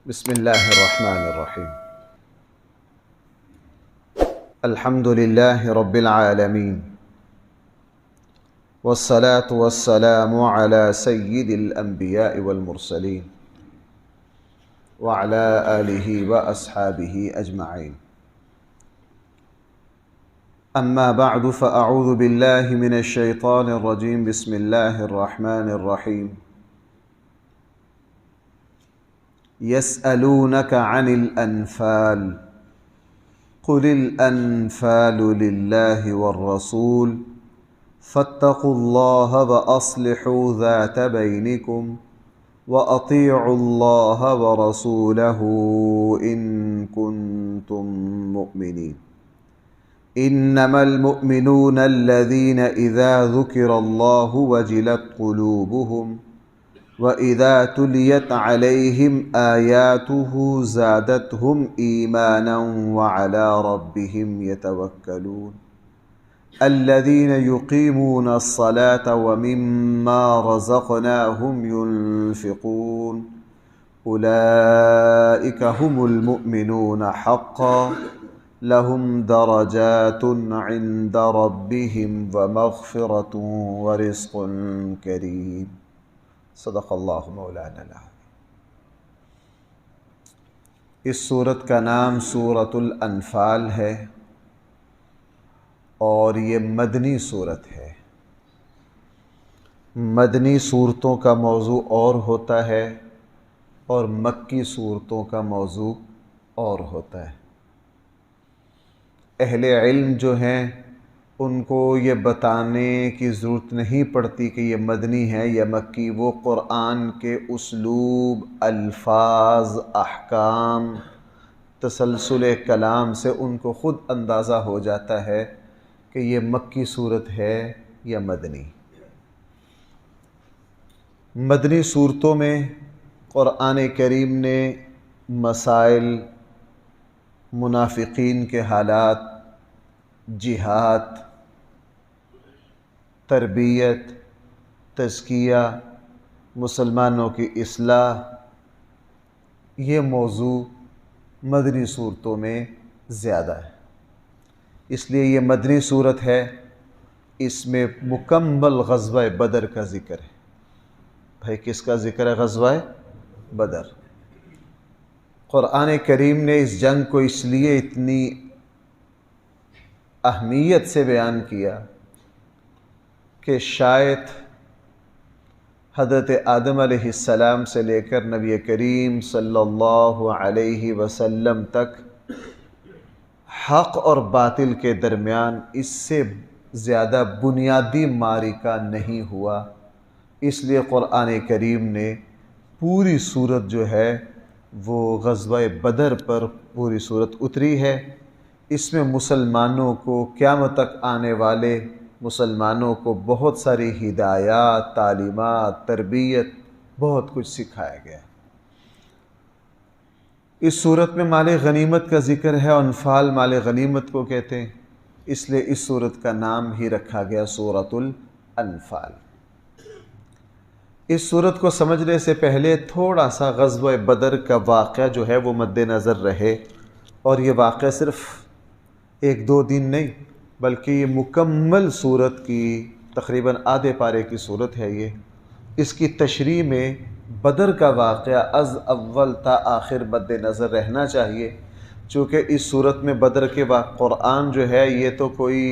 بسم اللہ الرحمن الرحیم الحمد للہ رب العالمین والصلاة والسلام على سید الانبیاء والمرسلین وعلى آلہ واصحابہ اجمعین اما بعد فاعوذ باللہ من الشیطان الرجیم بسم اللہ الرحمن الرحیم يسألونك عن الأنفال قل الأنفال لله والرسول فاتقوا الله وأصلحوا ذات بينكم وأطيعوا الله ورسوله إن كنتم مؤمنين إنما المؤمنون الذين إذا ذكر الله وجلت قلوبهم وَإِذَا تُلِيَتْ عَلَيْهِمْ آيَاتُهُ زَادَتْهُمْ إِيمَانًا وَعَلَى رَبِّهِمْ يَتَوَكَّلُونَ الَّذِينَ يُقِيمُونَ الصَّلَاةَ وَمِمَّا رَزَقْنَاهُمْ يُنْفِقُونَ أُولَئِكَ هُمُ الْمُؤْمِنُونَ حَقًّا لَهُمْ دَرَجَاتٌ عِنْدَ رَبِّهِمْ وَمَغْفِرَةٌ وَرِزْقٌ كَرِيمٌ صدق اللہ مولانا العظیم۔ اس سورت کا نام سورۃ الانفال ہے اور یہ مدنی سورت ہے۔ مدنی صورتوں کا موضوع اور ہوتا ہے اور مکی صورتوں کا موضوع اور ہوتا ہے۔ اہل علم جو ہیں ان کو یہ بتانے کی ضرورت نہیں پڑتی کہ یہ مدنی ہے یا مکی، وہ قرآن کے اسلوب، الفاظ، احکام، تسلسل کلام سے ان کو خود اندازہ ہو جاتا ہے کہ یہ مکی صورت ہے یا مدنی۔ مدنی صورتوں میں قرآن کریم نے مسائل، منافقین کے حالات، جہاد، تربیت، تزکیہ، مسلمانوں کی اصلاح، یہ موضوع مدنی صورتوں میں زیادہ ہے۔ اس لیے یہ مدنی صورت ہے، اس میں مکمل غزوہ بدر کا ذکر ہے۔ بھائی کس کا ذکر ہے؟ غزوہ بدر۔ قرآن کریم نے اس جنگ کو اس لیے اتنی اہمیت سے بیان کیا کہ شاید حضرت آدم علیہ السلام سے لے کر نبی کریم صلی اللہ علیہ وسلم تک حق اور باطل کے درمیان اس سے زیادہ بنیادی معرکہ نہیں ہوا۔ اس لیے قرآن کریم نے پوری صورت جو ہے وہ غزوہ بدر پر پوری صورت اتری ہے۔ اس میں مسلمانوں کو، قیامت تک آنے والے مسلمانوں کو بہت ساری ہدایات، تعلیمات، تربیت، بہت کچھ سکھایا گیا۔ اس صورت میں مال غنیمت کا ذکر ہے، انفال مال غنیمت کو کہتے ہیں، اس لیے اس صورت کا نام ہی رکھا گیا سورۃ الانفال۔ اس صورت کو سمجھنے سے پہلے تھوڑا سا غزوہ بدر کا واقعہ جو ہے وہ مد نظر رہے، اور یہ واقعہ صرف ایک دو دن نہیں بلکہ یہ مکمل صورت کی تقریباً آدھے پارے کی صورت ہے۔ یہ اس کی تشریح میں بدر کا واقعہ از اول تا آخر مد نظر رہنا چاہیے، چونکہ اس صورت میں بدر کے قرآن جو ہے یہ تو کوئی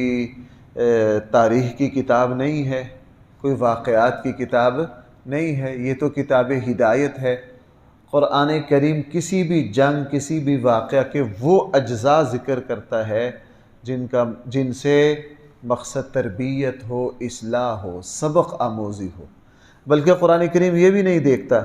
تاریخ کی کتاب نہیں ہے، کوئی واقعات کی کتاب نہیں ہے، یہ تو کتاب ہدایت ہے۔ قرآن کریم کسی بھی جنگ، کسی بھی واقعہ کے وہ اجزاء ذکر کرتا ہے جن سے مقصد تربیت ہو، اصلاح ہو، سبق آموزی ہو۔ بلکہ قرآن کریم یہ بھی نہیں دیکھتا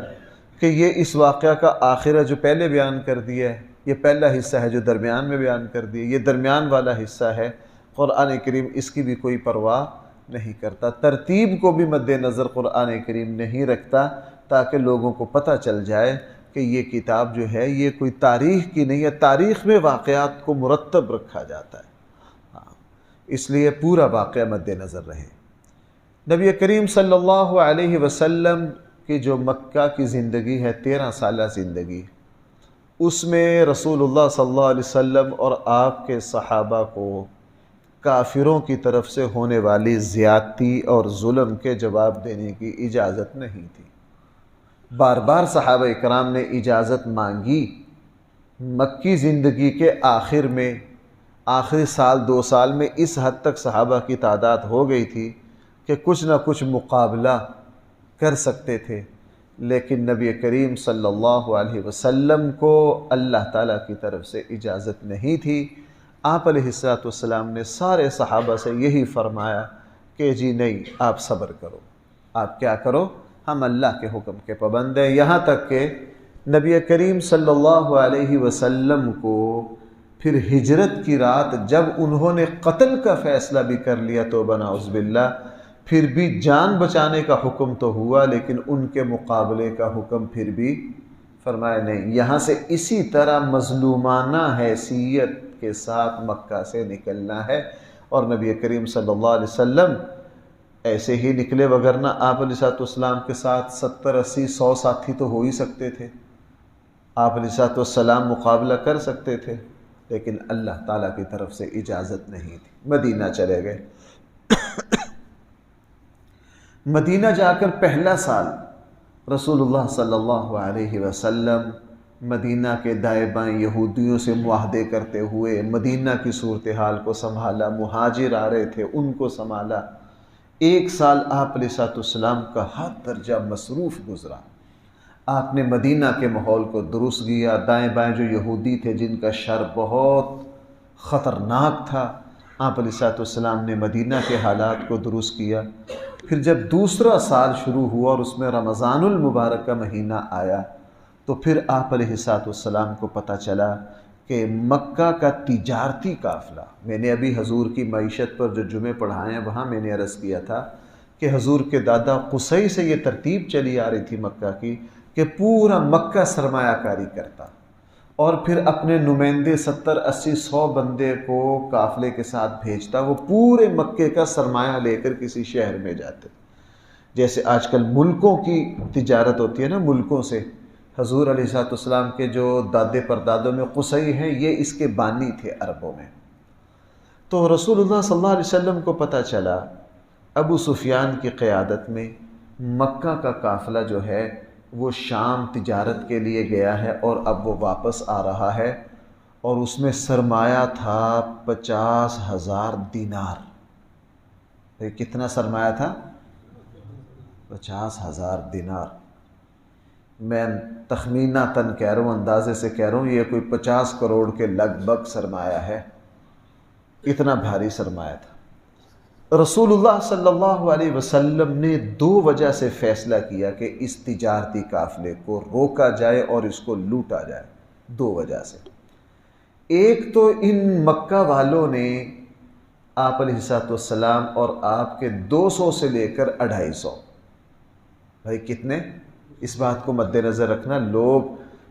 کہ یہ اس واقعہ کا آخرہ جو پہلے بیان کر دیا ہے، یہ پہلا حصہ ہے جو درمیان میں بیان کر دیا، یہ درمیان والا حصہ ہے۔ قرآن کریم اس کی بھی کوئی پرواہ نہیں کرتا، ترتیب کو بھی مد نظر قرآن کریم نہیں رکھتا، تاکہ لوگوں کو پتہ چل جائے کہ یہ کتاب جو ہے یہ کوئی تاریخ کی نہیں ہے، تاریخ میں واقعات کو مرتب رکھا جاتا ہے، اس لیے پورا واقعہ مد نظر رہے۔ نبی کریم صلی اللہ علیہ وسلم کی جو مکہ کی زندگی ہے، 13 سالہ زندگی، اس میں رسول اللہ صلی اللہ علیہ وسلم اور آپ کے صحابہ کو کافروں کی طرف سے ہونے والی زیادتی اور ظلم کے جواب دینے کی اجازت نہیں تھی۔ بار بار صحابہ اکرام نے اجازت مانگی۔ مکی زندگی کے آخر میں، آخری سال 2 سال میں اس حد تک صحابہ کی تعداد ہو گئی تھی کہ کچھ نہ کچھ مقابلہ کر سکتے تھے، لیکن نبی کریم صلی اللہ علیہ وسلم کو اللہ تعالیٰ کی طرف سے اجازت نہیں تھی۔ آپ علیہ السلام نے سارے صحابہ سے یہی فرمایا کہ جی نہیں، آپ صبر کرو، آپ کیا کرو، ہم اللہ کے حکم کے پابند ہیں۔ یہاں تک کہ نبی کریم صلی اللہ علیہ وسلم کو پھر ہجرت کی رات جب انہوں نے قتل کا فیصلہ بھی کر لیا، توبہ نعوذ باللہ، پھر بھی جان بچانے کا حکم تو ہوا، لیکن ان کے مقابلے کا حکم پھر بھی فرمایا نہیں، یہاں سے اسی طرح مظلومانہ حیثیت کے ساتھ مکہ سے نکلنا ہے۔ اور نبی کریم صلی اللہ علیہ وسلم ایسے ہی نکلے، وگرنہ آپ علیہ السلام کے ساتھ 70 80 100 ساتھی تو ہو ہی سکتے تھے، آپ علیہ السلام مقابلہ کر سکتے تھے، لیکن اللہ تعالیٰ کی طرف سے اجازت نہیں تھی۔ مدینہ چلے گئے۔ مدینہ جا کر پہلا سال رسول اللہ صلی اللہ علیہ وسلم مدینہ کے دائیں بائیں یہودیوں سے معاہدے کرتے ہوئے مدینہ کی صورتحال کو سنبھالا، مہاجر آ رہے تھے ان کو سنبھالا۔ 1 سال آپ علیہ السلام کا حد درجہ مصروف گزرا۔ آپ نے مدینہ کے ماحول کو درست کیا، دائیں بائیں جو یہودی تھے جن کا شر بہت خطرناک تھا، آپ علیہ السلام نے مدینہ کے حالات کو درست کیا۔ پھر جب دوسرا سال شروع ہوا اور اس میں رمضان المبارک کا مہینہ آیا، تو پھر آپ علیہ السلام کو پتہ چلا کہ مکہ کا تجارتی قافلہ، میں نے ابھی حضور کی معیشت پر جو جمعے پڑھائے ہیں وہاں میں نے عرض کیا تھا کہ حضور کے دادا قصی سے یہ ترتیب چلی آ رہی تھی مکہ کی کہ پورا مکہ سرمایہ کاری کرتا اور پھر اپنے نمائندے 70 80 100 بندے کو قافلے کے ساتھ بھیجتا، وہ پورے مکے کا سرمایہ لے کر کسی شہر میں جاتے، جیسے آج کل ملکوں کی تجارت ہوتی ہے نا، ملکوں سے۔ حضور علیہ السلام کے جو دادے پردادوں میں قصی ہیں، یہ اس کے بانی تھے عربوں میں۔ تو رسول اللہ صلی اللہ علیہ وسلم کو پتہ چلا ابو سفیان کی قیادت میں مکہ کا قافلہ جو ہے وہ شام تجارت کے لیے گیا ہے اور اب وہ واپس آ رہا ہے، اور اس میں سرمایہ تھا 50,000 دینار۔ کتنا سرمایہ تھا؟ 50,000 دینار۔ میں تخمیناً کہہ رہا ہوں، اندازے سے کہہ رہا ہوں، یہ کوئی 50 کروڑ کے لگ بھگ سرمایہ ہے، اتنا بھاری سرمایہ تھا۔ رسول اللہ صلی اللہ علیہ وسلم نے 2 وجہ سے فیصلہ کیا کہ اس تجارتی قافلے کو روکا جائے اور اس کو لوٹا جائے، 2 وجہ سے۔ ایک تو ان مکہ والوں نے آپ علیہ السلام اور آپ کے 200 سے لے کر 250، بھائی کتنے؟ اس بات کو مد نظر رکھنا، لوگ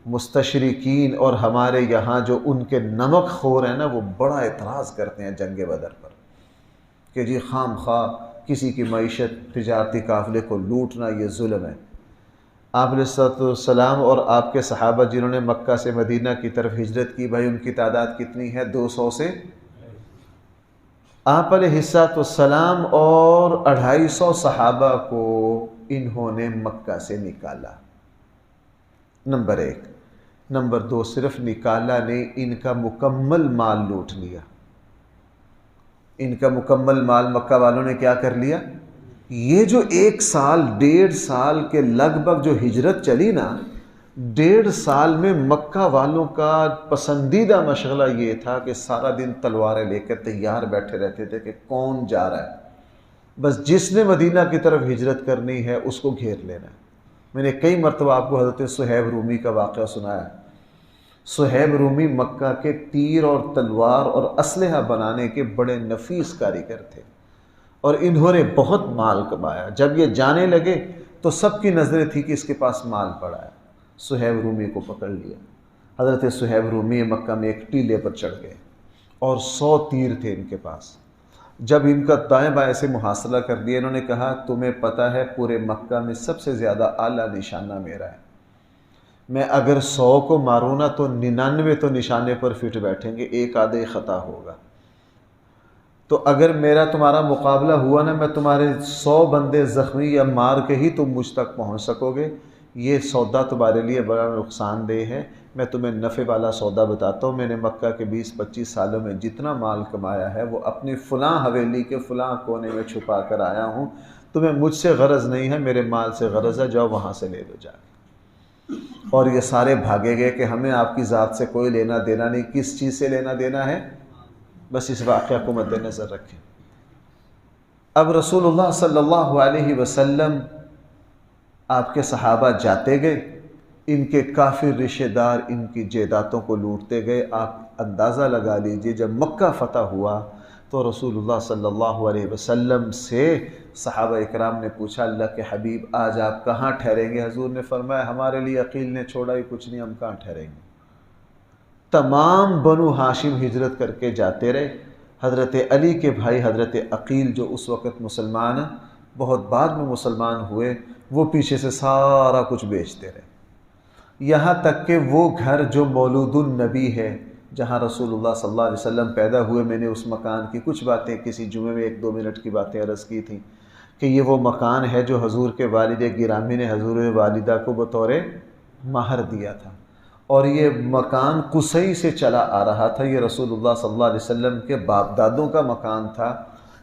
مستشرقین اور ہمارے یہاں جو ان کے نمک خور ہیں نا، وہ بڑا اعتراض کرتے ہیں جنگ بدر پر کہ جی خام خواہ کسی کی معیشت تجارتی قافلے کو لوٹنا یہ ظلم ہے۔ آپ علیہ السلام اور آپ کے صحابہ جنہوں نے مکہ سے مدینہ کی طرف ہجرت کی، بھائی ان کی تعداد کتنی ہے؟ 200 سے۔ آپ علیہ السلام اور 250 صحابہ کو انہوں نے مکہ سے نکالا، نمبر 1۔ نمبر 2، صرف نکالا نہیں، ان کا مکمل مال لوٹ لیا۔ ان کا مکمل مال مکہ والوں نے کیا کر لیا؟ یہ جو 1 سال 1.5 سال کے لگ بھگ جو ہجرت چلی نا، 1.5 سال میں مکہ والوں کا پسندیدہ مشغلہ یہ تھا کہ سارا دن تلواریں لے کر تیار بیٹھے رہتے تھے کہ کون جا رہا ہے، بس جس نے مدینہ کی طرف ہجرت کرنی ہے اس کو گھیر لینا ہے۔ میں نے کئی مرتبہ آپ کو حضرت صہیب رومی کا واقعہ سنایا۔ صہیب رومی مکہ کے تیر اور تلوار اور اسلحہ بنانے کے بڑے نفیس کاریگر تھے، اور انہوں نے بہت مال کمایا۔ جب یہ جانے لگے تو سب کی نظریں تھی کہ اس کے پاس مال پڑا ہے، صہیب رومی کو پکڑ لیا۔ حضرت صہیب رومی مکہ میں ایک ٹیلے پر چڑھ گئے اور 100 تیر تھے ان کے پاس۔ جب ان کا دائیں بائیں سے محاصرہ کر لیا، انہوں نے کہا تمہیں پتہ ہے پورے مکہ میں سب سے زیادہ اعلیٰ نشانہ میرا ہے، میں اگر 100 کو ماروں نا تو 99 تو نشانے پر فٹ بیٹھیں گے، ایک آدھے خطا ہوگا۔ تو اگر میرا تمہارا مقابلہ ہوا نا، میں تمہارے 100 بندے زخمی یا مار کے ہی تم مجھ تک پہنچ سکو گے، یہ سودا تمہارے لیے بڑا نقصان دہ ہے۔ میں تمہیں نفع والا سودا بتاتا ہوں، میں نے مکہ کے 20-25 سالوں میں جتنا مال کمایا ہے وہ اپنی فلاں حویلی کے فلاں کونے میں چھپا کر آیا ہوں، تمہیں مجھ سے غرض نہیں ہے، میرے مال سے غرض ہے، جاؤ وہاں سے لے لو جا کے۔ اور یہ سارے بھاگے گئے کہ ہمیں آپ کی ذات سے کوئی لینا دینا نہیں، کس چیز سے لینا دینا ہے؟ بس اس واقعہ کو مد نظر رکھیں۔ اب رسول اللہ صلی اللہ علیہ وسلم آپ کے صحابہ جاتے گئے، ان کے کافر رشتہ دار ان کی جائیدادوں کو لوٹتے گئے۔ آپ اندازہ لگا لیجئے جب مکہ فتح ہوا تو رسول اللہ صلی اللہ علیہ وسلم سے صحابہ اکرام نے پوچھا، اللہ کے حبیب آج آپ کہاں ٹھہریں گے؟ حضور نے فرمایا ہمارے لیے عقیل نے چھوڑا ہی کچھ نہیں، ہم کہاں ٹھہریں گے۔ تمام بنو ہاشم ہجرت کر کے جاتے رہے۔ حضرت علی کے بھائی حضرت عقیل جو اس وقت مسلمان بہت بعد میں مسلمان ہوئے، وہ پیچھے سے سارا کچھ بیچتے رہے، یہاں تک کہ وہ گھر جو مولود النبی ہے، جہاں رسول اللہ صلی اللہ علیہ وسلم پیدا ہوئے، میں نے اس مکان کی کچھ باتیں کسی جمعے میں 1-2 منٹ کی باتیں عرض کی تھیں کہ یہ وہ مکان ہے جو حضور کے والد گرامی نے حضور والدہ کو بطور مہر دیا تھا، اور یہ مکان قصی سے چلا آ رہا تھا، یہ رسول اللہ صلی اللہ علیہ وسلم کے باپ دادوں کا مکان تھا،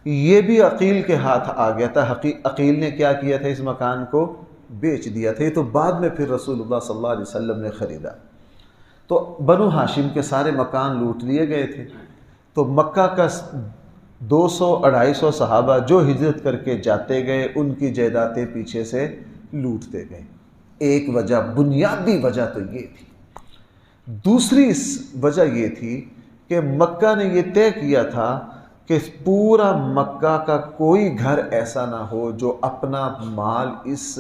یہ بھی عقیل کے ہاتھ آ گیا تھا۔ عقیل نے کیا کیا تھا؟ اس مکان کو بیچ دیا تھا، یہ تو بعد میں پھر رسول اللہ صلی اللہ علیہ وسلم نے خریدا۔ تو بنو ہاشم کے سارے مکان لوٹ لیے گئے تھے، تو مکہ کا 200-250 صحابہ جو ہجرت کر کے جاتے گئے، ان کی جائیدادیں پیچھے سے لوٹتے گئے۔ ایک وجہ، بنیادی وجہ تو یہ تھی۔ دوسری وجہ یہ تھی کہ مکہ نے یہ طے کیا تھا کہ پورا مکہ کا کوئی گھر ایسا نہ ہو جو اپنا مال اس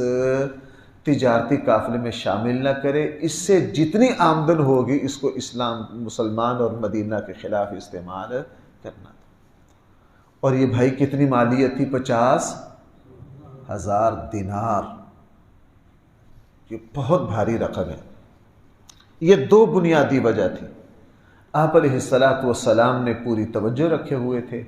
تجارتی قافلے میں شامل نہ کرے، اس سے جتنی آمدن ہوگی اس کو اسلام، مسلمان اور مدینہ کے خلاف استعمال کرنا تھا۔ اور یہ بھائی کتنی مالیت تھی؟ 50,000 دینار، یہ بہت بھاری رقم ہے۔ یہ 2 بنیادی وجہ تھی۔ آپ علیہ السلام نے پوری توجہ رکھے ہوئے تھے۔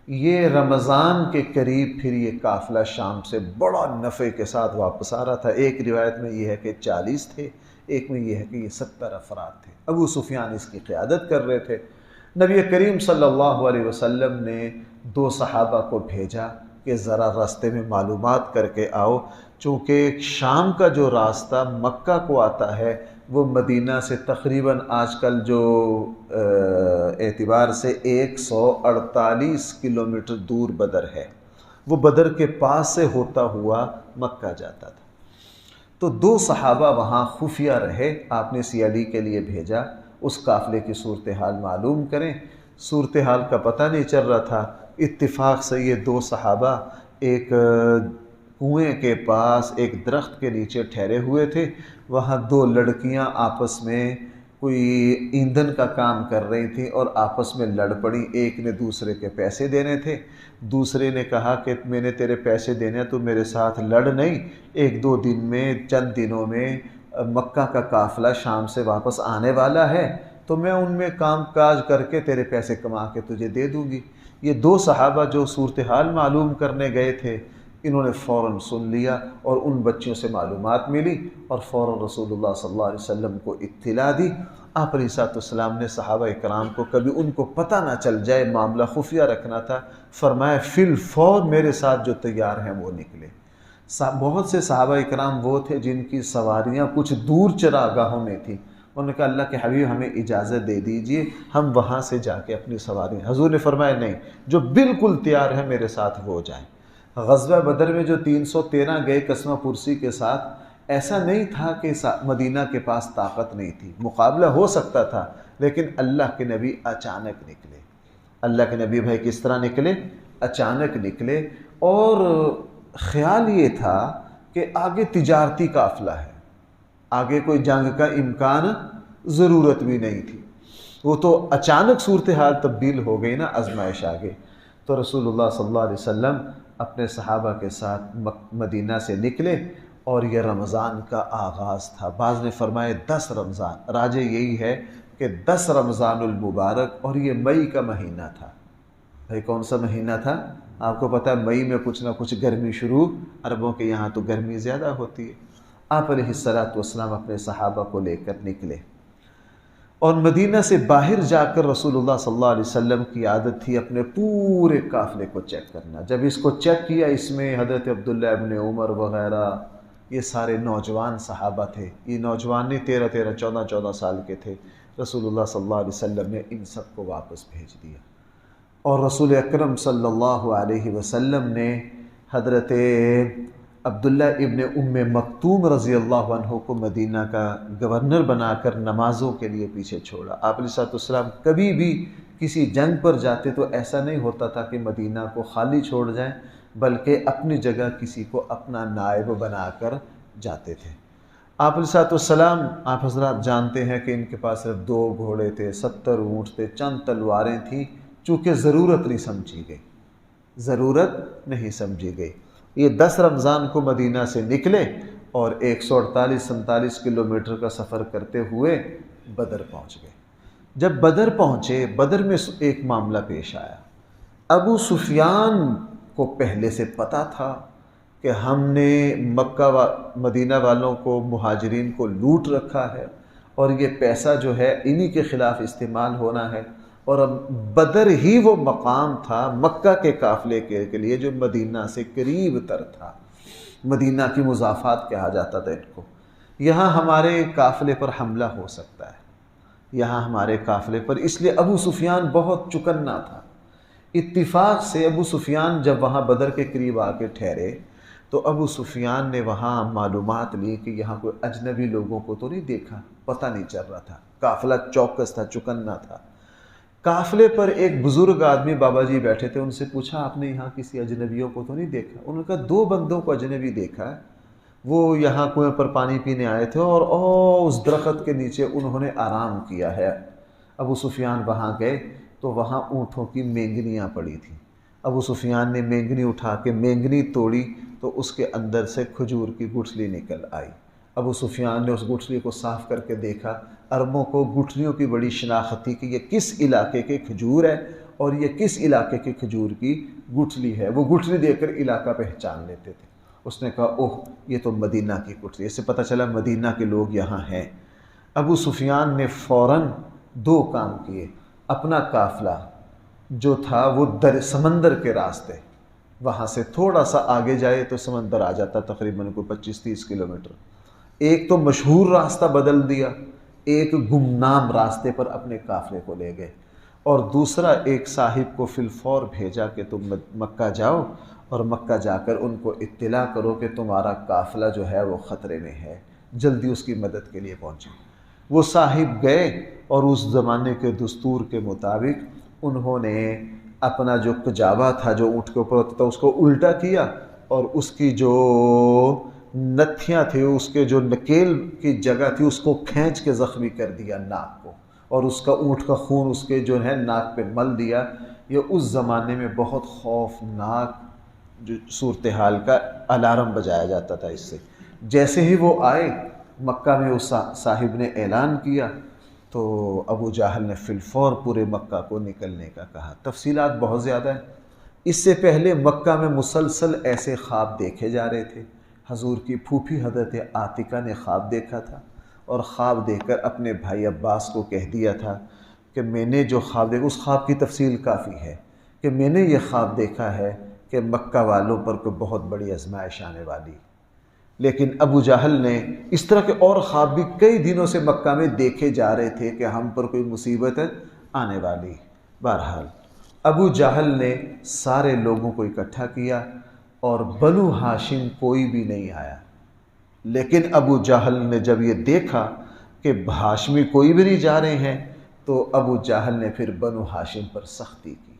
یہ رمضان کے قریب پھر یہ قافلہ شام سے بڑا نفع کے ساتھ واپس آ رہا تھا۔ ایک روایت میں یہ ہے کہ 40 تھے، ایک میں یہ ہے کہ یہ 70 افراد تھے۔ ابو سفیان اس کی قیادت کر رہے تھے۔ نبی کریم صلی اللہ علیہ وسلم نے 2 صحابہ کو بھیجا کہ ذرا راستے میں معلومات کر کے آؤ، چونکہ شام کا جو راستہ مکہ کو آتا ہے وہ مدینہ سے تقریباً آج کل جو اعتبار سے 148 کلومیٹر دور بدر ہے، وہ بدر کے پاس سے ہوتا ہوا مکہ جاتا تھا۔ تو 2 صحابہ وہاں خفیہ رہے، آپ نے سیالی کے لیے بھیجا، اس قافلے کی صورتحال معلوم کریں۔ صورتحال کا پتہ نہیں چل رہا تھا، اتفاق سے یہ 2 صحابہ ایک کنویں کے پاس ایک درخت کے نیچے ٹھہرے ہوئے تھے۔ وہاں 2 لڑکیاں آپس میں کوئی ایندھن کا کام کر رہی تھیں اور آپس میں لڑ پڑی۔ ایک نے دوسرے کے پیسے دینے تھے، دوسرے نے کہا کہ میں نے تیرے پیسے دینے، تو میرے ساتھ لڑ نہیں، 1-2 دن میں، چند دنوں میں مکہ کا قافلہ شام سے واپس آنے والا ہے، تو میں ان میں کام کاج کر کے تیرے پیسے کما کے تجھے دے دوں گی۔ یہ 2 صحابہ جو صورتحال معلوم کرنے گئے تھے، انہوں نے فوراً سن لیا اور ان بچیوں سے معلومات ملی اور فوراً رسول اللہ صلی اللہ علیہ وسلم کو اطلاع دی۔ آپ علیہ السلام نے صحابہ اکرام کو کبھی ان کو پتہ نہ چل جائے، معاملہ خفیہ رکھنا تھا، فرمایا فی الفور میرے ساتھ جو تیار ہیں وہ نکلے۔ بہت سے صحابہ اکرام وہ تھے جن کی سواریاں کچھ دور چراگاہوں میں تھیں، انہوں نے کہا اللہ کے حبیب ہمیں اجازت دے دیجئے، ہم وہاں سے جا کے اپنی سواری۔ حضور نے فرمایا نہیں، جو بالکل تیار ہے میرے ساتھ وہ جائیں۔ غزوہ بدر میں جو 313 گئے قسمہ پرسی کے ساتھ، ایسا نہیں تھا کہ مدینہ کے پاس طاقت نہیں تھی، مقابلہ ہو سکتا تھا، لیکن اللہ کے نبی اچانک نکلے۔ اللہ کے نبی بھائی کس طرح نکلے؟ اچانک نکلے، اور خیال یہ تھا کہ آگے تجارتی قافلہ ہے، آگے کوئی جنگ کا امکان، ضرورت بھی نہیں تھی، وہ تو اچانک صورتحال تبدیل ہو گئی نا، آزمائش آگے۔ تو رسول اللہ صلی اللہ علیہ وسلم اپنے صحابہ کے ساتھ مدینہ سے نکلے اور یہ رمضان کا آغاز تھا۔ بعض نے فرمائے 10 رمضان، راجع یہی ہے کہ 10 رمضان المبارک، اور یہ مئی کا مہینہ تھا۔ بھائی کون سا مہینہ تھا؟ آپ کو پتہ ہے مئی میں کچھ نہ کچھ گرمی شروع، عربوں کے یہاں تو گرمی زیادہ ہوتی ہے۔ آپ علیہ الصلاۃ والسلام اپنے صحابہ کو لے کر نکلے، اور مدینہ سے باہر جا کر رسول اللہ صلی اللہ علیہ وسلم کی عادت تھی اپنے پورے قافلے کو چیک کرنا۔ جب اس کو چیک کیا، اس میں حضرت عبداللہ ابن عمر وغیرہ یہ سارے نوجوان صحابہ تھے، یہ نوجوان نہیں 13 14 سال کے تھے۔ رسول اللہ صلی اللہ علیہ وسلم نے ان سب کو واپس بھیج دیا، اور رسول اکرم صلی اللہ علیہ وسلم نے حضرت عبداللہ ابن ام مکتوم رضی اللہ عنہ کو مدینہ کا گورنر بنا کر نمازوں کے لیے پیچھے چھوڑا۔ آپ علیہ السلام کبھی بھی کسی جنگ پر جاتے تو ایسا نہیں ہوتا تھا کہ مدینہ کو خالی چھوڑ جائیں، بلکہ اپنی جگہ کسی کو اپنا نائب بنا کر جاتے تھے۔ آپ علیہ السلام، آپ حضرات جانتے ہیں کہ ان کے پاس صرف 2 گھوڑے تھے، 70 اونٹ تھے، چند تلواریں تھیں، چونکہ ضرورت نہیں سمجھی گئی، ضرورت نہیں سمجھی گئی۔ یہ 10 رمضان کو مدینہ سے نکلے اور 148-47 کلومیٹر کا سفر کرتے ہوئے بدر پہنچ گئے۔ جب بدر پہنچے، بدر میں ایک معاملہ پیش آیا۔ ابو سفیان کو پہلے سے پتہ تھا کہ ہم نے مکہ مدینہ والوں کو، مہاجرین کو لوٹ رکھا ہے، اور یہ پیسہ جو ہے انہی کے خلاف استعمال ہونا ہے، اور اب بدر ہی وہ مقام تھا مکہ کے قافلے کے لیے جو مدینہ سے قریب تر تھا۔ مدینہ کی مضافات کہا جاتا تھا ان کو۔ یہاں ہمارے قافلے پر حملہ ہو سکتا ہے، یہاں ہمارے قافلے پر، اس لیے ابو سفیان بہت چکنا تھا۔ اتفاق سے ابو سفیان جب وہاں بدر کے قریب آ کے ٹھہرے تو ابو سفیان نے وہاں معلومات لی کہ یہاں کوئی اجنبی لوگوں کو تو نہیں دیکھا، پتہ نہیں چل رہا تھا، قافلہ چوکس تھا، چکنا تھا۔ قافلے پر ایک بزرگ آدمی بابا جی بیٹھے تھے، ان سے پوچھا آپ نے یہاں کسی اجنبیوں کو تو نہیں دیکھا؟ انہوں نے کہا 2 بندوں کو اجنبی دیکھا ہے، وہ یہاں کنویں پر پانی پینے آئے تھے، اور اس درخت کے نیچے انہوں نے آرام کیا ہے۔ ابو سفیان وہاں گئے تو وہاں اونٹوں کی مینگنیاں پڑی تھیں۔ ابو سفیان نے مینگنی اٹھا کے مینگنی توڑی تو اس کے اندر سے کھجور کی گٹھلی نکل آئی۔ ابو سفیان نے اس گٹھلی کو صاف کر کے دیکھا۔ عربوں کو گٹھلیوں کی بڑی شناخت تھی کہ یہ کس علاقے کے کھجور ہے اور یہ کس علاقے کے کھجور کی گٹھلی ہے، وہ گٹھلی دے کر علاقہ پہچان لیتے تھے۔ اس نے کہا اوہ یہ تو مدینہ کی گٹھلی، اس سے پتہ چلا مدینہ کے لوگ یہاں ہیں۔ ابو سفیان نے فوراً 2 کام کیے۔ اپنا قافلہ جو تھا وہ سمندر کے راستے، وہاں سے تھوڑا سا آگے جائے تو سمندر آ جاتا، تقریباً کوئی 25-30 کلومیٹر۔ ایک تو مشہور راستہ بدل دیا، ایک گمنام راستے پر اپنے قافلے کو لے گئے، اور دوسرا ایک صاحب کو فی الفور بھیجا کہ تم مکہ جاؤ اور مکہ جا کر ان کو اطلاع کرو کہ تمہارا قافلہ جو ہے وہ خطرے میں ہے، جلدی اس کی مدد کے لیے پہنچے۔ وہ صاحب گئے اور اس زمانے کے دستور کے مطابق انہوں نے اپنا جو کجاوا تھا جو اونٹ کے اوپر ہوتا تھا اس کو الٹا کیا، اور اس کی جو نتھیاں تھیں، اس کے جو نکیل کی جگہ تھی اس کو کھینچ کے زخمی کر دیا ناک کو، اور اس کا اونٹ کا خون اس کے جو ہے ناک پہ مل دیا۔ یہ اس زمانے میں بہت خوفناک جو صورتحال کا الارم بجایا جاتا تھا۔ اس سے جیسے ہی وہ آئے مکہ میں اس صاحب نے اعلان کیا تو ابو جہل نے فی الفور پورے مکہ کو نکلنے کا کہا۔ تفصیلات بہت زیادہ ہیں۔ اس سے پہلے مکہ میں مسلسل ایسے خواب دیکھے جا رہے تھے۔ حضور کی پھوپھی حضرت عاتکہ نے خواب دیکھا تھا، اور خواب دیکھ کر اپنے بھائی عباس کو کہہ دیا تھا کہ میں نے جو خواب دیکھا، اس خواب کی تفصیل کافی ہے کہ میں نے یہ خواب دیکھا ہے کہ مکہ والوں پر کوئی بہت بڑی آزمائش آنے والی۔ لیکن ابو جہل نے اس طرح کے اور خواب بھی کئی دنوں سے مکہ میں دیکھے جا رہے تھے کہ ہم پر کوئی مصیبت آنے والی۔ بہرحال ابو جہل نے سارے لوگوں کو اکٹھا کیا، اور بنو ہاشم کوئی بھی نہیں آیا۔ لیکن ابو جہل نے جب یہ دیکھا کہ ہاشمی کوئی بھی نہیں جا رہے ہیں تو ابو جہل نے پھر بنو ہاشم پر سختی کی۔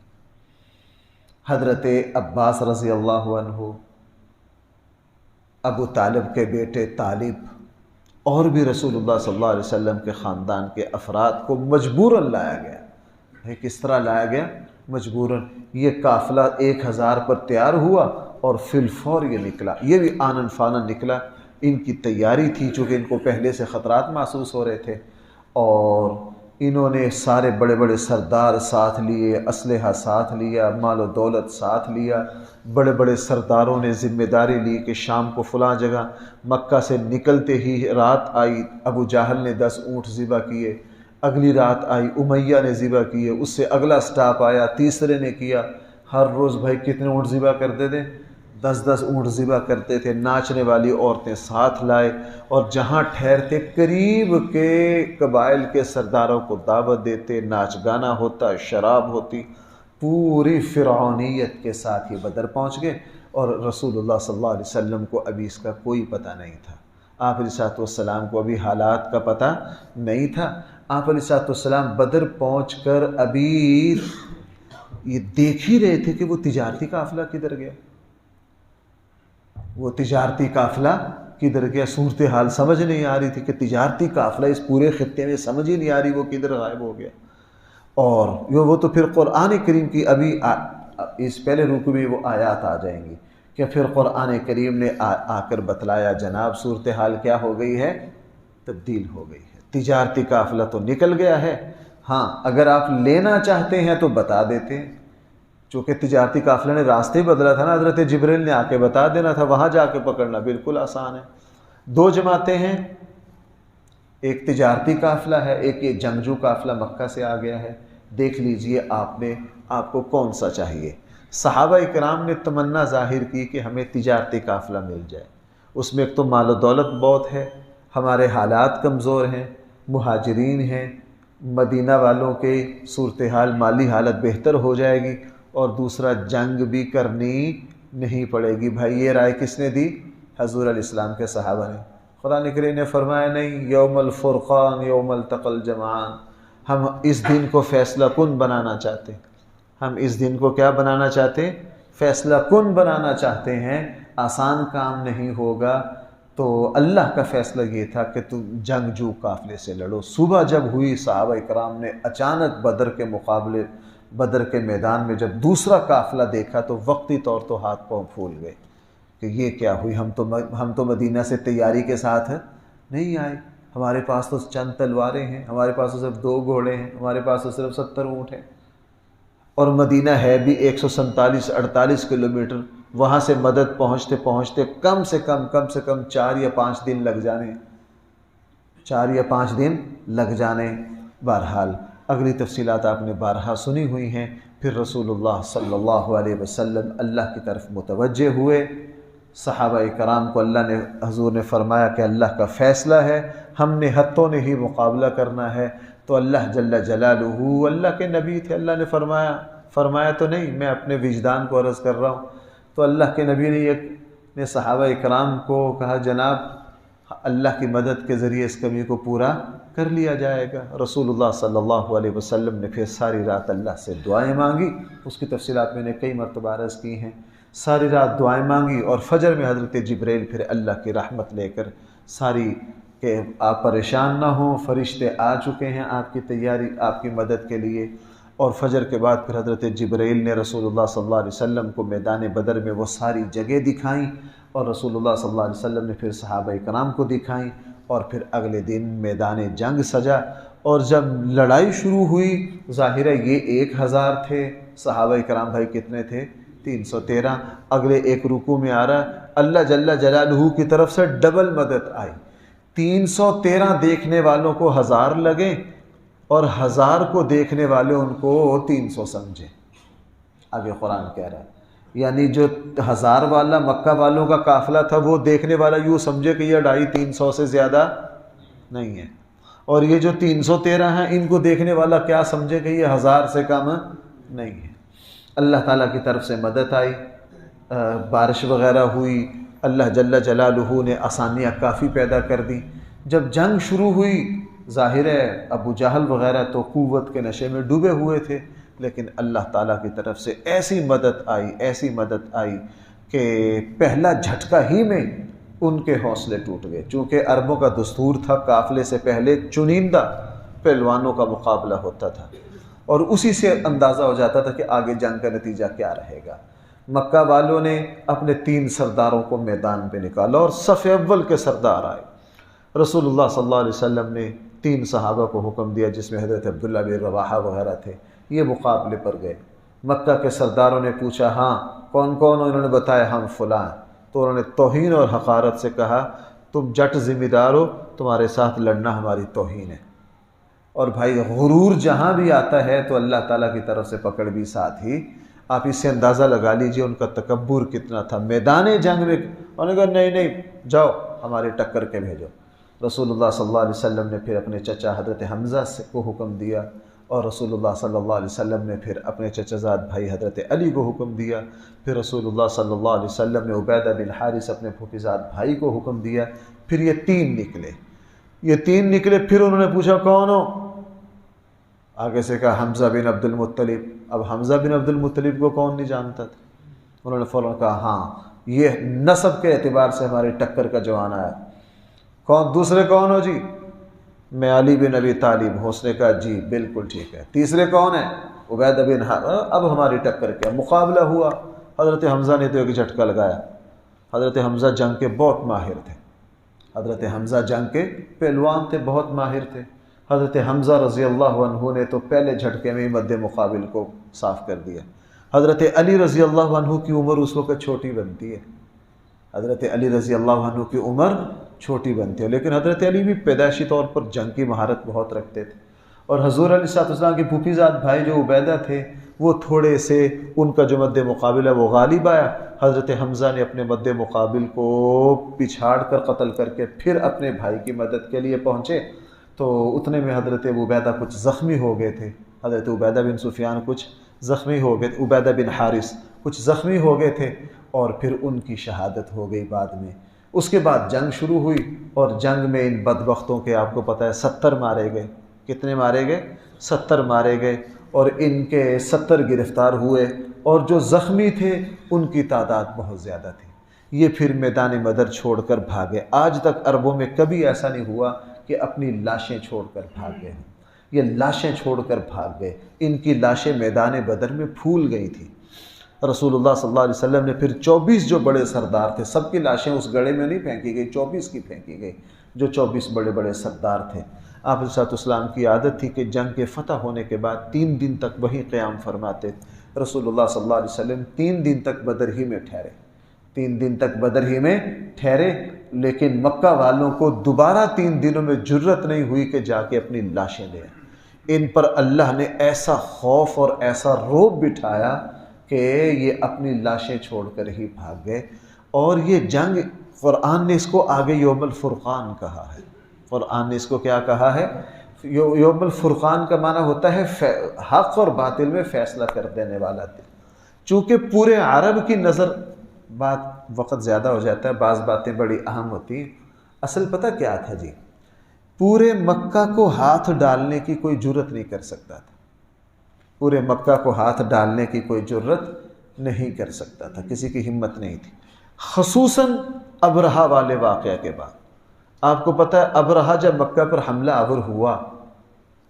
حضرت عباس رضی اللہ عنہ، ابو طالب کے بیٹے طالب، اور بھی رسول اللہ صلی اللہ علیہ وسلم کے خاندان کے افراد کو مجبوراً لایا گیا۔ کس طرح لایا گیا؟ مجبوراً۔ یہ قافلہ 1000 پر تیار ہوا اور فی الفور یہ نکلا، یہ بھی آنن فانن نکلا۔ ان کی تیاری تھی، چونکہ ان کو پہلے سے خطرات محسوس ہو رہے تھے، اور انہوں نے سارے بڑے بڑے سردار ساتھ لیے، اسلحہ ساتھ لیا، مال و دولت ساتھ لیا۔ بڑے بڑے سرداروں نے ذمہ داری لی کہ شام کو فلاں جگہ، مکہ سے نکلتے ہی رات آئی، ابو جہل نے 10 اونٹ ذبح کیے، اگلی رات آئی امیہ نے ذبح کیے، اس سے اگلا سٹاپ آیا تیسرے نے کیا۔ ہر روز بھائی کتنے اونٹ ذبح کرتے تھے؟ 10 اونٹ ذبح کرتے تھے۔ ناچنے والی عورتیں ساتھ لائے، اور جہاں ٹھہرتے قریب کے قبائل کے سرداروں کو دعوت دیتے، ناچ گانا ہوتا، شراب ہوتی، پوری فرعونیت کے ساتھ ہی بدر پہنچ گئے۔ اور رسول اللہ صلی اللہ علیہ وسلم کو ابھی اس کا کوئی پتہ نہیں تھا، آپ علیہ السلام کو ابھی حالات کا پتہ نہیں تھا۔ آپ علیہ السلام بدر پہنچ کر ابھی یہ دیکھ ہی رہے تھے کہ وہ تجارتی قافلہ کدھر گیا، وہ تجارتی قافلہ کدھر گیا۔ صورتحال سمجھ نہیں آ رہی تھی کہ تجارتی قافلہ اس پورے خطے میں سمجھ ہی نہیں آ رہی وہ کدھر غائب ہو گیا۔ اور وہ تو پھر قرآن کریم کی ابھی اس پہلے رکوع میں وہ آیات آ جائیں گی کہ پھر قرآن کریم نے آ کر بتلایا جناب صورتحال کیا ہو گئی ہے، تبدیل ہو گئی ہے۔ تجارتی قافلہ تو نکل گیا ہے، ہاں اگر آپ لینا چاہتے ہیں تو بتا دیتے ہیں، چونکہ تجارتی قافلے نے راستے بدلا تھا نا، حضرت جبریل نے آ کے بتا دینا تھا، وہاں جا کے پکڑنا بالکل آسان ہے۔ 2 جماعتیں ہیں، ایک تجارتی قافلہ ہے، ایک یہ جنگجو قافلہ مکہ سے آ گیا ہے۔ دیکھ لیجئے آپ کو کون سا چاہیے۔ صحابہ کرام نے تمنا ظاہر کی کہ ہمیں تجارتی قافلہ مل جائے، اس میں ایک تو مال و دولت بہت ہے، ہمارے حالات کمزور ہیں، مہاجرین ہیں، مدینہ والوں کے صورتحال مالی حالت بہتر ہو جائے گی، اور دوسرا جنگ بھی کرنی نہیں پڑے گی۔ بھائی یہ رائے کس نے دی؟ حضور علیہ السلام کے صحابہ نے۔ قرآن کریم نے فرمایا نہیں، یوم الفرقان یوم التقى الجمعان، ہم اس دن کو فیصلہ کن بنانا چاہتے ہیں، ہم اس دن کو کیا بنانا چاہتے ہیں؟ فیصلہ کن بنانا چاہتے ہیں۔ آسان کام نہیں ہوگا، تو اللہ کا فیصلہ یہ تھا کہ تم جنگجو قافلے سے لڑو۔ صبح جب ہوئی صحابہ کرام نے اچانک بدر کے میدان میں جب دوسرا قافلہ دیکھا تو وقتی طور تو ہاتھ پاؤں پھول گئے کہ یہ کیا ہوئی، ہم تو مدینہ سے تیاری کے ساتھ نہیں آئے، ہمارے پاس تو چند تلواریں ہیں، ہمارے پاس تو صرف 2 گھوڑے ہیں، ہمارے پاس تو صرف 70 اونٹ ہیں، اور مدینہ ہے بھی 147-48 کلومیٹر، وہاں سے مدد پہنچتے کم سے کم 4 یا 5 دن لگ جانے، 4 یا 5 دن لگ جانے۔ بہرحال اگلی تفصیلات آپ نے بارہا سنی ہوئی ہیں۔ پھر رسول اللہ صلی اللہ علیہ وسلم اللہ کی طرف متوجہ ہوئے، صحابہ کرام کو اللہ نے، حضور نے فرمایا کہ اللہ کا فیصلہ ہے، ہم نے ہتھوں نے ہی مقابلہ کرنا ہے۔ تو اللہ جل جلالہ، اللہ کے نبی تھے، اللہ نے فرمایا تو نہیں، میں اپنے وجدان کو عرض کر رہا ہوں، تو اللہ کے نبی نے صحابہ کرام کو کہا جناب اللہ کی مدد کے ذریعے اس کمی کو پورا کر لیا جائے گا۔ رسول اللہ صلی اللہ علیہ وسلم نے پھر ساری رات اللہ سے دعائیں مانگی، اس کی تفصیلات میں نے کئی مرتبہ عرض کی ہیں۔ ساری رات دعائیں مانگی، اور فجر میں حضرت جبریل پھر اللہ کی رحمت لے کر ساری کہ آپ پریشان نہ ہوں، فرشتے آ چکے ہیں آپ کی تیاری، آپ کی مدد کے لیے۔ اور فجر کے بعد پھر حضرت جبریل نے رسول اللہ صلی اللہ علیہ وسلم کو میدان بدر میں وہ ساری جگہ دکھائیں، اور رسول اللہ صلی اللہ علیہ وسلم نے پھر صحابہ کرام کو دکھائیں، اور پھر اگلے دن میدان جنگ سجا۔ اور جب لڑائی شروع ہوئی، ظاہر ہے یہ 1000 تھے، صحابہ کرام بھائی کتنے تھے؟ 313۔ اگلے ایک رکوع میں آ رہا اللہ جل جلالہ کی طرف سے ڈبل مدد آئی، 313 دیکھنے والوں کو 1000 لگے، اور 1000 کو دیکھنے والے ان کو 300 سمجھے۔ آگے قرآن کہہ رہا ہے، یعنی جو 1000 والا مکہ والوں کا قافلہ تھا وہ دیکھنے والا یوں سمجھے کہ یہ 250-300 سے زیادہ نہیں ہے، اور یہ جو 313 ہیں ان کو دیکھنے والا کیا سمجھے کہ یہ 1000 سے کم نہیں ہے۔ اللہ تعالیٰ کی طرف سے مدد آئی، بارش وغیرہ ہوئی، اللہ جل جلالہ نے آسانیاں کافی پیدا کر دی۔ جب جنگ شروع ہوئی، ظاہر ہے ابو جہل وغیرہ تو قوت کے نشے میں ڈوبے ہوئے تھے، لیکن اللہ تعالیٰ کی طرف سے ایسی مدد آئی کہ پہلا جھٹکا ہی میں ان کے حوصلے ٹوٹ گئے، چونکہ عربوں کا دستور تھا قافلے سے پہلے چنندہ پہلوانوں کا مقابلہ ہوتا تھا، اور اسی سے اندازہ ہو جاتا تھا کہ آگے جنگ کا نتیجہ کیا رہے گا۔ مکہ والوں نے اپنے 3 سرداروں کو میدان پہ نکالا اور صف اول کے سردار آئے۔ رسول اللہ صلی اللہ علیہ وسلم نے 3 صحابہ کو حکم دیا، جس میں حضرت عبداللہ بن رواحہ وغیرہ تھے، یہ مقابلے پر گئے۔ مکہ کے سرداروں نے پوچھا ہاں کون کون؟ انہوں نے بتایا ہم فلاں۔ تو انہوں نے توہین اور حقارت سے کہا تم جٹ ذمہ دار ہو، تمہارے ساتھ لڑنا ہماری توہین ہے۔ اور بھائی غرور جہاں بھی آتا ہے تو اللہ تعالیٰ کی طرف سے پکڑ بھی ساتھ ہی۔ آپ اس سے اندازہ لگا لیجئے ان کا تکبر کتنا تھا۔ میدان جنگ میں انہوں نے کہا نہیں جاؤ ہماری ٹکر کے بھیجو۔ رسول اللہ صلی اللہ علیہ وسلم نے پھر اپنے چچا حضرت حمزہ کو حکم دیا، اور رسول اللہ صلی اللہ علیہ وسلم نے پھر اپنے چچا زاد بھائی حضرت علی کو حکم دیا۔ پھر رسول اللہ صلی اللہ علیہ وسلم نے عبیدہ بن حارث اپنے پھوپھی زاد بھائی کو حکم دیا۔ پھر یہ 3 نکلے، پھر انہوں نے پوچھا کون ہو؟ آگے سے کہا حمزہ بن عبد المطلب۔ اب حمزہ بن عبد المطلب کو کون نہیں جانتا تھا؟ انہوں نے فوراً کہا ہاں یہ نسب کے اعتبار سے ہماری ٹکر کا جوان آیا۔ کون دوسرے کون ہو جی؟ میں علی بن ابی طالب ہوں۔ اس نے کہا جی بالکل ٹھیک ہے۔ تیسرے کون ہیں؟ عبیدہ بن حارث۔ اب ہماری ٹکر کیا؟ مقابلہ ہوا۔ حضرت حمزہ نے تو ایک جھٹکا لگایا۔ حضرت حمزہ جنگ کے بہت ماہر تھے، حضرت حمزہ جنگ کے پہلوان تھے، بہت ماہر تھے۔ حضرت حمزہ رضی اللہ عنہ نے تو پہلے جھٹکے میں ہی مد مقابل کو صاف کر دیا۔ حضرت علی رضی اللہ عنہ کی عمر اس وقت چھوٹی بنتی ہے، حضرت علی رضی اللہ عنہ کی عمر چھوٹی بنتی ہے، لیکن حضرت علی بھی پیدائشی طور پر جنگ کی مہارت بہت رکھتے تھے۔ اور حضور علیہ السلام کے پھوپھی زاد بھائی جو عبیدہ تھے وہ تھوڑے سے، ان کا جو مد مقابل ہے وہ غالب آیا۔ حضرت حمزہ نے اپنے مد مقابل کو پچھاڑ کر قتل کر کے پھر اپنے بھائی کی مدد کے لیے پہنچے، تو اتنے میں حضرت عبیدہ کچھ زخمی ہو گئے تھے۔ حضرت عبیدہ بن سفیان کچھ زخمی ہو گئے، عبیدہ بن حارث کچھ زخمی ہو گئے تھے، اور پھر ان کی شہادت ہو گئی بعد میں۔ اس کے بعد جنگ شروع ہوئی، اور جنگ میں ان بدبختوں کے آپ کو پتہ ہے 70 مارے گئے۔ کتنے مارے گئے؟ 70 مارے گئے، اور ان کے 70 گرفتار ہوئے، اور جو زخمی تھے ان کی تعداد بہت زیادہ تھی۔ یہ پھر میدان بدر چھوڑ کر بھاگے۔ آج تک عربوں میں کبھی ایسا نہیں ہوا کہ اپنی لاشیں چھوڑ کر بھاگ گئے۔ یہ لاشیں چھوڑ کر بھاگ گئے، ان کی لاشیں میدان بدر میں پھول گئی تھی۔ رسول اللہ صلی اللہ علیہ وسلم نے پھر 24 جو بڑے سردار تھے، سب کی لاشیں اس گڑھے میں نہیں پھینکی گئی، 24 کی پھینکی گئی، جو 24 بڑے بڑے سردار تھے۔ آپ علیہ السلام کی عادت تھی کہ جنگ کے فتح ہونے کے بعد 3 دن تک وہیں قیام فرماتے۔ رسول اللہ صلی اللہ علیہ وسلم 3 دن تک بدر ہی میں ٹھہرے، 3 دن تک بدر ہی میں ٹھہرے، لیکن مکہ والوں کو دوبارہ 3 دنوں میں جرت نہیں ہوئی کہ جا کے اپنی لاشیں لے آئیں۔ ان پر اللہ نے ایسا خوف اور ایسا رعب بٹھایا کہ یہ اپنی لاشیں چھوڑ کر ہی بھاگ گئے۔ اور یہ جنگ، قرآن نے اس کو آگے یوم الفرقان کہا ہے۔ قرآن نے اس کو کیا کہا ہے؟ یوم الفرقان کا معنی ہوتا ہے حق اور باطل میں فیصلہ کر دینے والا دن۔ چونکہ پورے عرب کی نظر، وقت زیادہ ہو جاتا ہے، بعض باتیں بڑی اہم ہوتی ہیں۔ اصل پتہ کیا تھا جی؟ پورے مکہ کو ہاتھ ڈالنے کی کوئی جرت نہیں کر سکتا تھا، پورے مکہ کو ہاتھ ڈالنے کی کوئی جرت نہیں کر سکتا تھا، کسی کی ہمت نہیں تھی، خصوصاً ابرہہ والے واقعہ کے بعد۔ آپ کو پتہ ہے ابرہہ جب مکہ پر حملہ آور ہوا،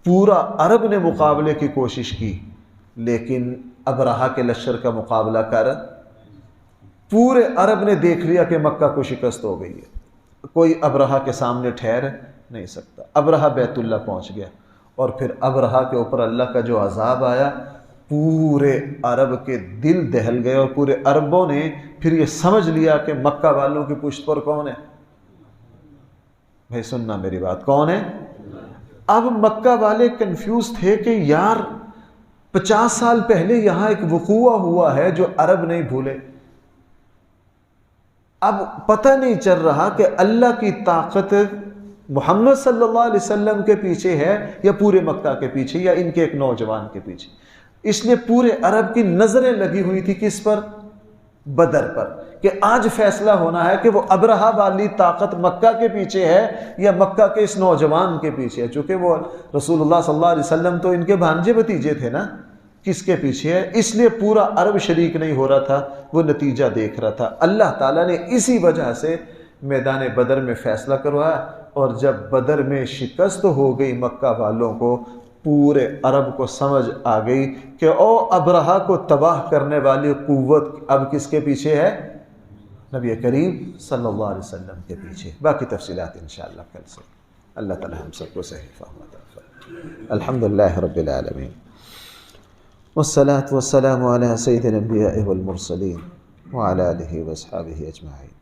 پورا عرب نے مقابلے کی کوشش کی، لیکن ابرہہ کے لشکر کا مقابلہ کر پورے عرب نے دیکھ لیا کہ مکہ کو شکست ہو گئی ہے، کوئی ابرہہ کے سامنے ٹھہر نہیں سکتا۔ ابرہہ بیت اللہ پہنچ گیا، اور پھر ابرہہ کے اوپر اللہ کا جو عذاب آیا، پورے عرب کے دل دہل گئے، اور پورے عربوں نے پھر یہ سمجھ لیا کہ مکہ والوں کی پشت پر کون ہے؟ بھائی سننا میری بات، کون ہے؟ اب مکہ والے کنفیوز تھے کہ یار 50 سال پہلے یہاں ایک وقوع ہوا ہے جو عرب نہیں بھولے۔ اب پتہ نہیں چل رہا کہ اللہ کی طاقت محمد صلی اللہ علیہ وسلم کے پیچھے ہے یا پورے مکہ کے پیچھے یا ان کے ایک نوجوان کے پیچھے۔ اس لیے پورے عرب کی نظریں لگی ہوئی تھی کس پر؟ بدر پر، کہ آج فیصلہ ہونا ہے کہ وہ ابرہہ والی طاقت مکہ کے پیچھے ہے یا مکہ کے اس نوجوان کے پیچھے ہے۔ چونکہ وہ رسول اللہ صلی اللہ علیہ وسلم تو ان کے بھانجے بھتیجے تھے نا، کس کے پیچھے ہے؟ اس لیے پورا عرب شریک نہیں ہو رہا تھا، وہ نتیجہ دیکھ رہا تھا۔ اللہ تعالیٰ نے اسی وجہ سے میدان بدر میں فیصلہ کروایا، اور جب بدر میں شکست ہو گئی مکہ والوں کو، پورے عرب کو سمجھ آ گئی کہ او ابرہہ کو تباہ کرنے والی قوت اب کس کے پیچھے ہے؟ نبی کریم صلی اللہ علیہ وسلم کے پیچھے. باقی تفصیلات انشاءاللہ کل سے. اللہ تعالی ہم سب کو صحیح فہم عطا فرمائے. الحمدللہ رب العالمین والصلاة والسلام على سید الانبیاء والمرسلین وعلى آلہ واصحابہ اجمعین.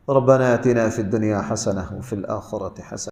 ربنا آتنا فی الدنیا حسنہ وفی الآخرة حسنہ